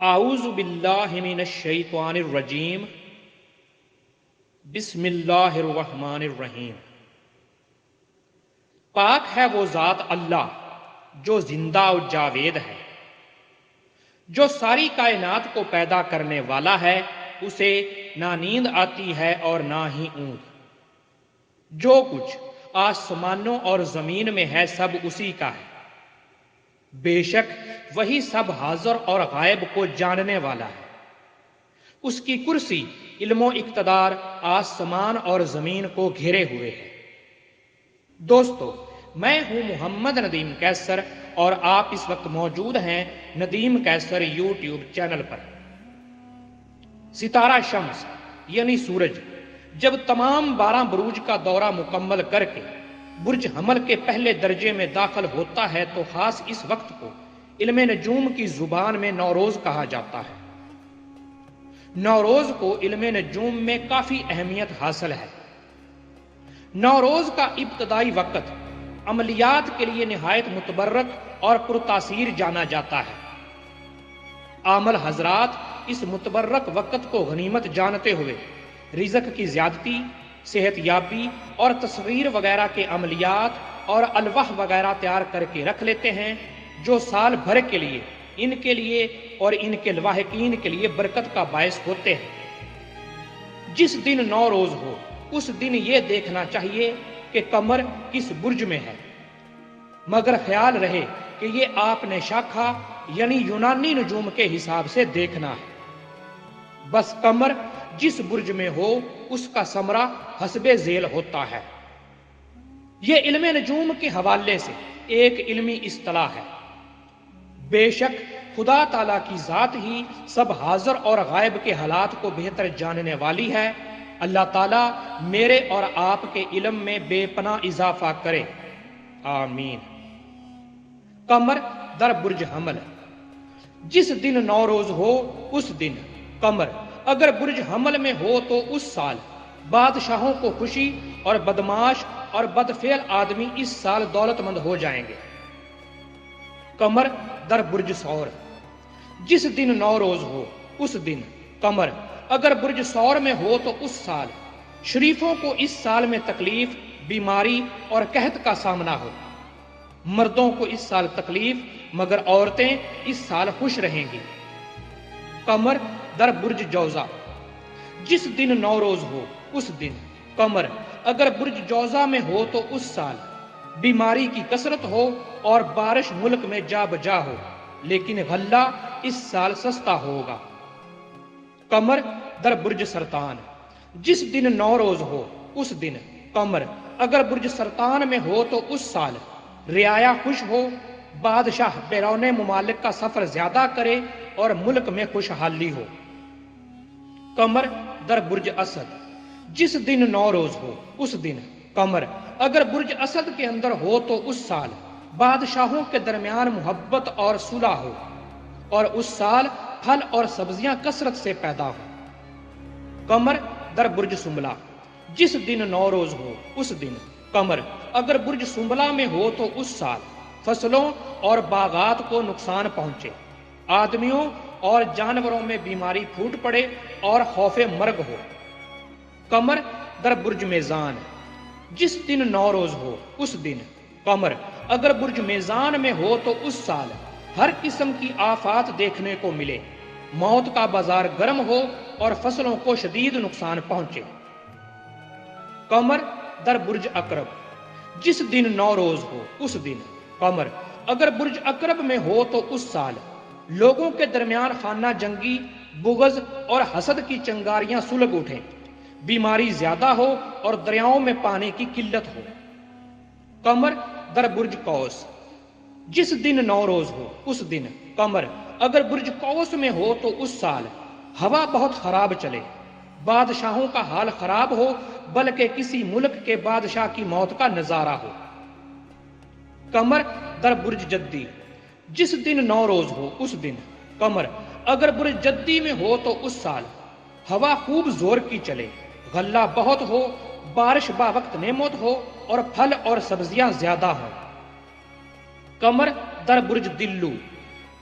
اعوذ باللہ من الشیطان الرجیم بسم اللہ الرحمن الرحیم۔ پاک ہے وہ ذات اللہ جو زندہ و جاوید ہے، جو ساری کائنات کو پیدا کرنے والا ہے، اسے نہ نیند آتی ہے اور نہ ہی اونگ۔ جو کچھ آسمانوں اور زمین میں ہے سب اسی کا ہے، بے شک وہی سب حاضر اور غائب کو جاننے والا ہے۔ اس کی کرسی علم و اقتدار آسمان اور زمین کو گھیرے ہوئے ہے۔ دوستو، میں ہوں محمد ندیم کیسر اور آپ اس وقت موجود ہیں ندیم کیسر یوٹیوب چینل پر۔ ستارہ شمس یعنی سورج جب تمام 12 بروج کا دورہ مکمل کر کے برج حمل کے پہلے درجے میں داخل ہوتا ہے تو خاص اس وقت کو علم نجوم کی زبان میں نوروز کہا جاتا ہے۔ نوروز کو علم نجوم میں کافی اہمیت حاصل ہے۔ نوروز کا ابتدائی وقت عملیات کے لیے نہایت متبرک اور پرتاثیر جانا جاتا ہے۔ عامل حضرات اس متبرک وقت کو غنیمت جانتے ہوئے رزق کی زیادتی، صحت یابی اور تصغیر وغیرہ کے عملیات اور الواح وغیرہ تیار کر کے رکھ لیتے ہیں، جو سال بھر کے لیے اور ان کے لواحقین کے لیے برکت کا باعث ہوتے ہیں۔ جس دن نوروز ہو اس دن یہ دیکھنا چاہیے کہ قمر کس برج میں ہے، مگر خیال رہے کہ یہ آپ نے شاخا یعنی یونانی نجوم کے حساب سے دیکھنا ہے۔ بس قمر جس برج میں ہو اس کا ثمرہ حسب ذیل ہوتا ہے۔ یہ علم نجوم کے حوالے سے ایک علمی اصطلاح ہے۔ بے شک خدا تعالیٰ کی ذات ہی سب حاضر اور غائب کے حالات کو بہتر جاننے والی ہے۔ اللہ تعالیٰ میرے اور آپ کے علم میں بے پناہ اضافہ کرے، آمین۔ قمر در برج حمل، جس دن نوروز ہو اس دن قمر اگر برج حمل میں ہو تو اس سال بادشاہوں کو خوشی اور بدماش اور بدفعل آدمی اس سال دولت مند ہو جائیں گے۔ قمر در برج ثور، جس دن نوروز ہو اس دن قمر اگر برج ثور میں ہو تو اس سال شریفوں کو اس سال میں تکلیف، بیماری اور قحط کا سامنا ہو۔ مردوں کو اس سال تکلیف مگر عورتیں اس سال خوش رہیں گی۔ قمر در برج جوزا، جس دن نوروز ہو اس دن قمر اگر برج جوزا میں ہو تو اس سال بیماری کی کثرت ہو اور بارش ملک میں جا بجا ہو، لیکن غلہ اس سال سستا ہوگا۔ قمر در برج سرطان، جس دن نوروز ہو اس دن قمر اگر برج سرطان میں ہو تو اس سال رعایا خوش ہو، بادشاہ بیرون ممالک کا سفر زیادہ کرے اور ملک میں خوشحالی ہو۔ قمر در برج اسد، جس دن نوروز ہو اس دن قمر اگر برج اسد کے اندر ہو تو اس سال بادشاہوں کے درمیان محبت اور صلح ہو اور اس سال پھل اور سبزیاں کثرت سے پیدا ہو۔ قمر در برج سنبلہ، جس دن نوروز ہو اس دن قمر اگر برج سنبلہ میں ہو تو اس سال فصلوں اور باغات کو نقصان پہنچے، آدمیوں اور جانوروں میں بیماری پھوٹ پڑے اور خوف مرگ ہو۔ قمر در برج میزان، جس دن نوروز ہو اس دن قمر اگر برج میزان میں ہو تو اس سال ہر قسم کی آفات دیکھنے کو ملے، موت کا بازار گرم ہو اور فصلوں کو شدید نقصان پہنچے۔ قمر در برج عقرب، جس دن نوروز ہو اس دن قمر اگر برج عقرب میں ہو تو اس سال لوگوں کے درمیان خانہ جنگی، بغض اور حسد کی چنگاریاں سلگ اٹھیں، بیماری زیادہ ہو اور دریاؤں میں پانی کی قلت ہو۔ قمر در برج قوس، جس دن نوروز ہو اس دن قمر اگر برج قوس میں ہو تو اس سال ہوا بہت خراب چلے، بادشاہوں کا حال خراب ہو بلکہ کسی ملک کے بادشاہ کی موت کا نظارہ ہو۔ قمر در برج جدی، جس دن نوروز ہو اس دن قمر اگر برج جدی میں ہو تو اس سال ہوا خوب زور کی چلے، غلہ بہت ہو، بارش با وقت نعمت ہو اور پھل اور سبزیاں زیادہ ہوں۔ قمر در برج دلو،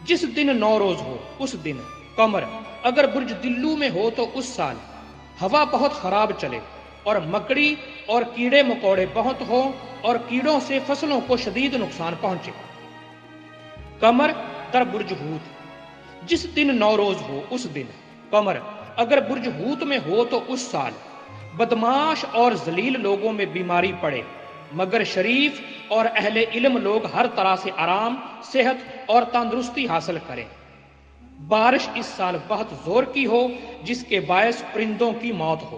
جس دن نوروز ہو اس دن قمر اگر برج دلو میں ہو تو اس سال ہوا بہت خراب چلے اور مکڑی اور کیڑے مکوڑے بہت ہو اور کیڑوں سے فصلوں کو شدید نقصان پہنچے۔ قمر در برج ہوت جس دن نوروز ہو اس دن قمر اگر برج ہوت میں ہو تو اس سال بدماش اور ذلیل لوگوں میں بیماری پڑے، مگر شریف اور اہل علم لوگ ہر طرح سے آرام، صحت اور تندرستی حاصل کریں۔ بارش اس سال بہت زور کی ہو جس کے باعث پرندوں کی موت ہو۔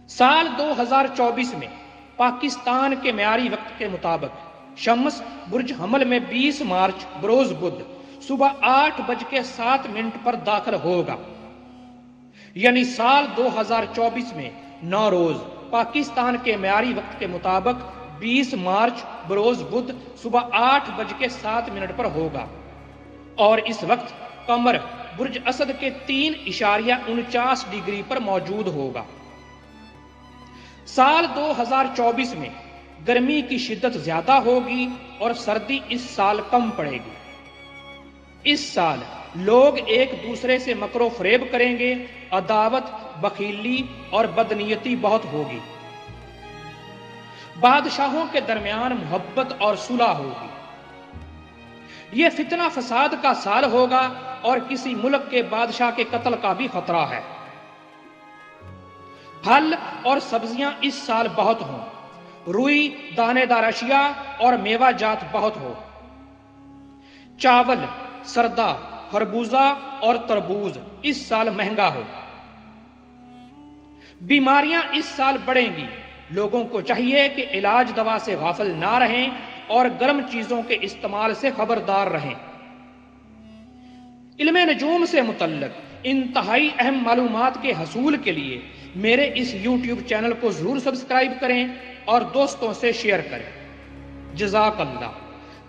سال 2024 میں پاکستان کے معیاری وقت کے مطابق شمس برج حمل میں 20 مارچ بروز بدھ صبح 8:07 پر داخل ہوگا، یعنی سال 2024 میں نوروز پاکستان کے معیاری وقت کے مطابق 20 مارچ بروز بدھ صبح 8:07 پر ہوگا، اور اس وقت قمر برج اسد کے 3.49 ڈگری پر موجود ہوگا۔ سال 2024 میں گرمی کی شدت زیادہ ہوگی اور سردی اس سال کم پڑے گی۔ اس سال لوگ ایک دوسرے سے مکر و فریب کریں گے، عداوت، بخیلی اور بدنیتی بہت ہوگی۔ بادشاہوں کے درمیان محبت اور صلح ہوگی۔ یہ فتنہ فساد کا سال ہوگا اور کسی ملک کے بادشاہ کے قتل کا بھی خطرہ ہے۔ پھل اور سبزیاں اس سال بہت ہوں، روئی، دانے دار اشیاء اور میوہ جات بہت ہو۔ چاول، سردا، خربوزہ اور تربوز اس سال مہنگا ہو۔ بیماریاں اس سال بڑھیں گی، لوگوں کو چاہیے کہ علاج دوا سے غافل نہ رہیں اور گرم چیزوں کے استعمال سے خبردار رہیں۔ علم نجوم سے متعلق انتہائی اہم معلومات کے حصول کے لیے میرے اس یوٹیوب چینل کو ضرور سبسکرائب کریں اور دوستوں سے شیئر کریں۔ جزاک اللہ۔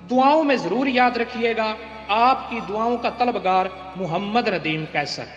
دعاؤں میں ضرور یاد رکھیے گا، آپ کی دعاؤں کا طلبگار محمد ندیم قیصر۔